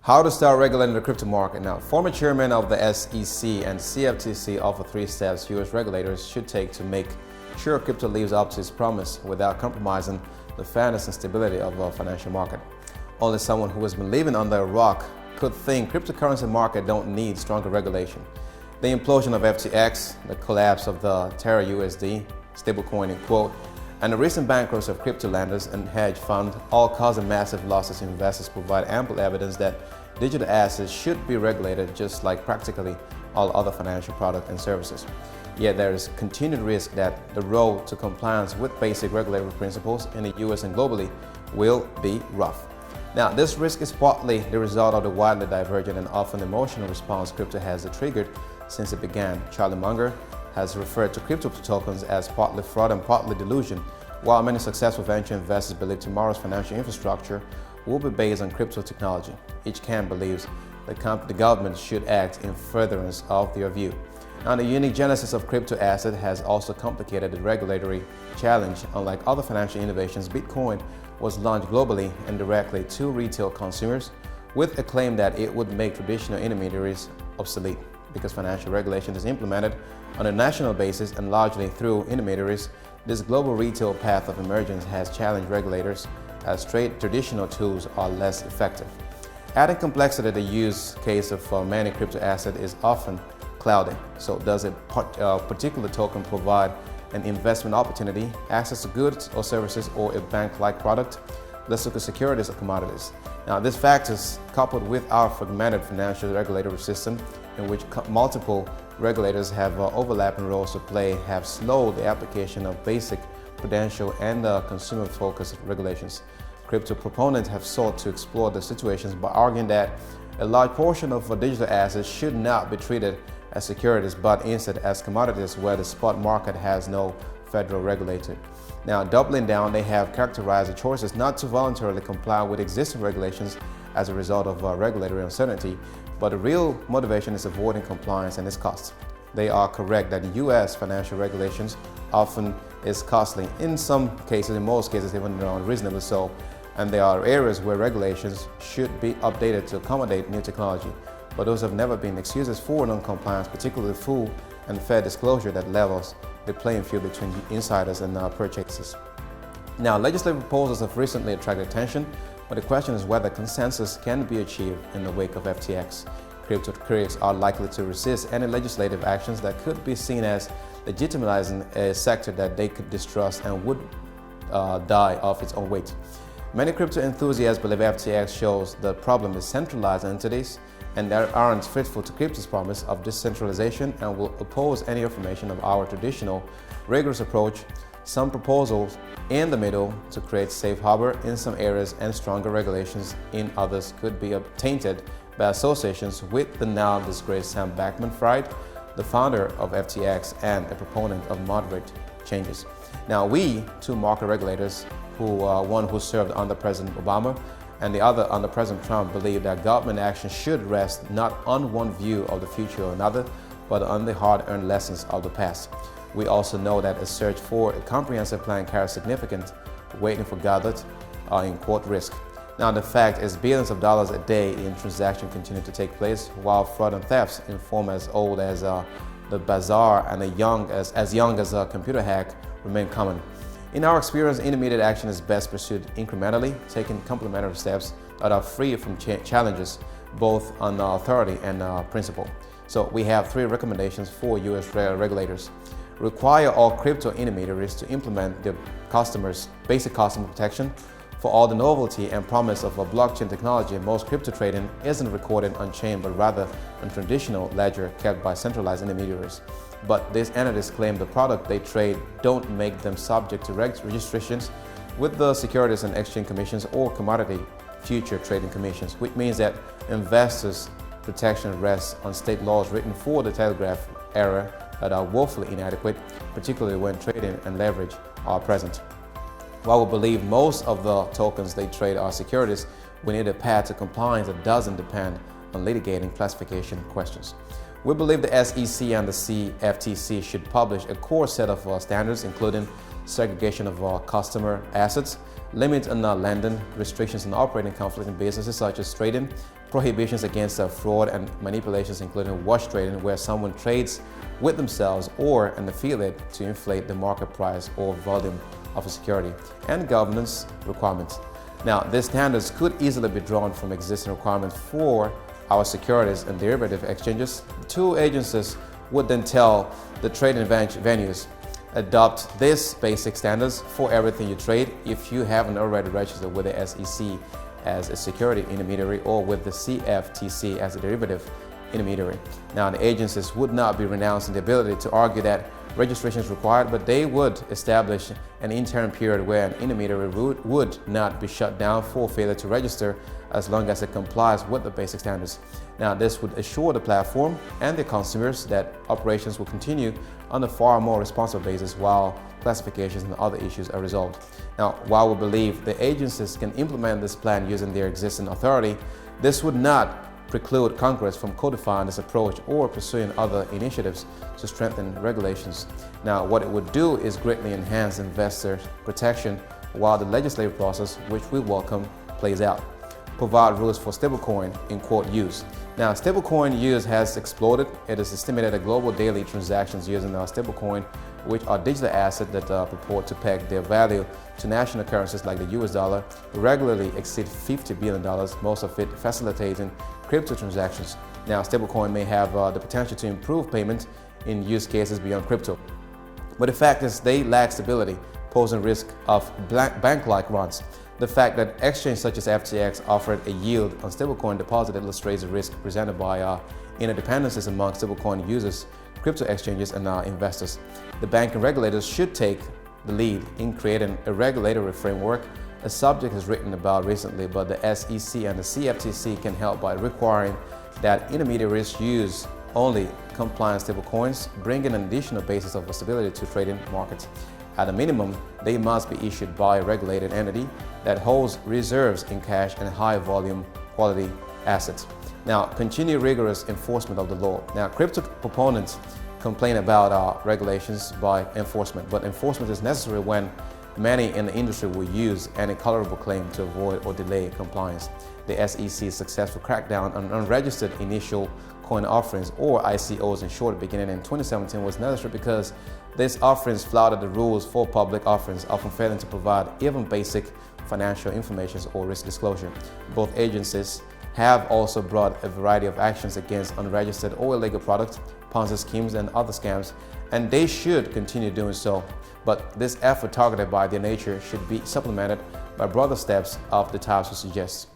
How to start regulating the crypto market. Now, former chairman of the SEC and CFTC offer 3 steps U.S. regulators should take to make sure crypto lives up to its promise without compromising the fairness and stability of the financial market. Only someone who has been living under a rock could think cryptocurrency market don't need stronger regulation. The implosion of FTX, the collapse of the Terra USD, stablecoin in quote, and the recent bankruptcy of crypto lenders and hedge funds, all causing massive losses to investors, provide ample evidence that digital assets should be regulated just like practically all other financial products and services. Yet there is continued risk that the road to compliance with basic regulatory principles in the US and globally will be rough. Now, this risk is partly the result of the widely divergent and often emotional response crypto has triggered since it began. Charlie Munger has referred to crypto tokens as partly fraud and partly delusion, while many successful venture investors believe tomorrow's financial infrastructure will be based on crypto technology. Each camp believes the government should act in furtherance of their view. Now, the unique genesis of crypto asset has also complicated the regulatory challenge. Unlike other financial innovations, Bitcoin was launched globally and directly to retail consumers with a claim that it would make traditional intermediaries obsolete. Because financial regulation is implemented on a national basis and largely through intermediaries, this global retail path of emergence has challenged regulators as traditional tools are less effective. Adding complexity to the use case of many crypto assets is often clouded. So does a particular token provide an investment opportunity, access to goods or services, or a bank-like product? Let's look at securities or commodities. Now, these factors, coupled with our fragmented financial regulatory system, in which multiple regulators have overlapping roles to play, have slowed the application of basic prudential and consumer-focused regulations. Crypto proponents have sought to explore the situations by arguing that a large portion of digital assets should not be treated as securities, but instead as commodities where the spot market has no federal regulator. Now, doubling down, they have characterized the choices not to voluntarily comply with existing regulations as a result of regulatory uncertainty, but the real motivation is avoiding compliance and its costs. They are correct that U.S. financial regulations often is costly, in some cases, in most cases even unreasonably so, and there are areas where regulations should be updated to accommodate new technology, but those have never been excuses for non-compliance, particularly full and fair disclosure that levels the playing field between insiders and purchasers. Now, legislative proposals have recently attracted attention, but the question is whether consensus can be achieved in the wake of FTX. Crypto critics are likely to resist any legislative actions that could be seen as legitimizing a sector that they could distrust and would die of its own weight. Many crypto enthusiasts believe FTX shows the problem is centralized entities and that aren't faithful to crypto's promise of decentralization and will oppose any affirmation of our traditional rigorous approach. Some proposals in the middle to create safe harbor in some areas and stronger regulations in others could be tainted by associations with the now disgraced Sam Bankman-Fried, the founder of FTX and a proponent of moderate changes. Now, we, two market regulators, one who served under President Obama and the other under President Trump, believe that government action should rest not on one view of the future or another, but on the hard-earned lessons of the past. We also know that a search for a comprehensive plan carries significant waiting for gathered in court risk. Now, the fact is billions of dollars a day in transactions continue to take place, while fraud and thefts in form as old as the bazaar and as young as a computer hack remain common. In our experience, intermediate action is best pursued incrementally, taking complementary steps that are free from challenges, both on authority and principle. So we have 3 recommendations for U.S. regulators. Require all crypto intermediaries to implement the basic customer protection. For all the novelty and promise of a blockchain technology, most crypto trading isn't recorded on-chain, but rather on traditional ledger kept by centralized intermediaries. But these entities claim the product they trade don't make them subject to registrations with the Securities and Exchange Commissions or Commodity Future Trading Commissions, which means that investors' protection rests on state laws written for the telegraph era that are woefully inadequate, particularly when trading and leverage are present. While we believe most of the tokens they trade are securities, we need a path to compliance that doesn't depend on litigating classification questions. We believe the SEC and the CFTC should publish a core set of standards, including segregation of customer assets, limits on lending, restrictions on operating conflict in businesses such as trading, prohibitions against fraud and manipulations, including wash trading, where someone trades with themselves or an affiliate to inflate the market price or volume of a security, and governance requirements. Now, these standards could easily be drawn from existing requirements for our securities and derivative exchanges. The two agencies would then tell the trading venues, adopt these basic standards for everything you trade if you haven't already registered with the SEC as a security intermediary or with the CFTC as a derivative intermediary. Now, the agencies would not be renouncing the ability to argue that registration is required, but they would establish an interim period where an intermediary would not be shut down for failure to register as long as it complies with the basic standards. Now, this would assure the platform and the consumers that operations will continue on a far more responsible basis while classifications and other issues are resolved. Now, while we believe the agencies can implement this plan using their existing authority, this would not preclude Congress from codifying this approach or pursuing other initiatives to strengthen regulations. Now, what it would do is greatly enhance investor protection while the legislative process, which we welcome, plays out. Provide rules for stablecoin in quote use. Now, stablecoin use has exploded. It is estimated that global daily transactions using stablecoin, which are digital assets that purport to peg their value to national currencies like the US dollar, regularly exceed $50 billion, most of it facilitating crypto transactions. Now, stablecoin may have the potential to improve payment in use cases beyond crypto. But the fact is they lack stability, posing risk of bank-like runs. The fact that exchanges such as FTX offered a yield on stablecoin deposit illustrates the risk presented by interdependencies among stablecoin users, crypto exchanges, and investors. The banking regulators should take the lead in creating a regulatory framework. A subject is written about recently, but the SEC and the CFTC can help by requiring that intermediaries use only compliant stablecoins, bringing an additional basis of stability to trading markets. At a minimum, they must be issued by a regulated entity that holds reserves in cash and high volume quality assets. Now, continue rigorous enforcement of the law. Now, crypto proponents complain about regulations by enforcement, but enforcement is necessary when many in the industry will use any colorable claim to avoid or delay compliance. The SEC's successful crackdown on unregistered initial coin offerings, or ICOs in short, beginning in 2017 was necessary because these offerings flouted the rules for public offerings, often failing to provide even basic financial information or risk disclosure. Both agencies have also brought a variety of actions against unregistered or illegal products, Ponzi schemes, and other scams, and they should continue doing so. But this effort, targeted by their nature, should be supplemented by broader steps of the types we suggest.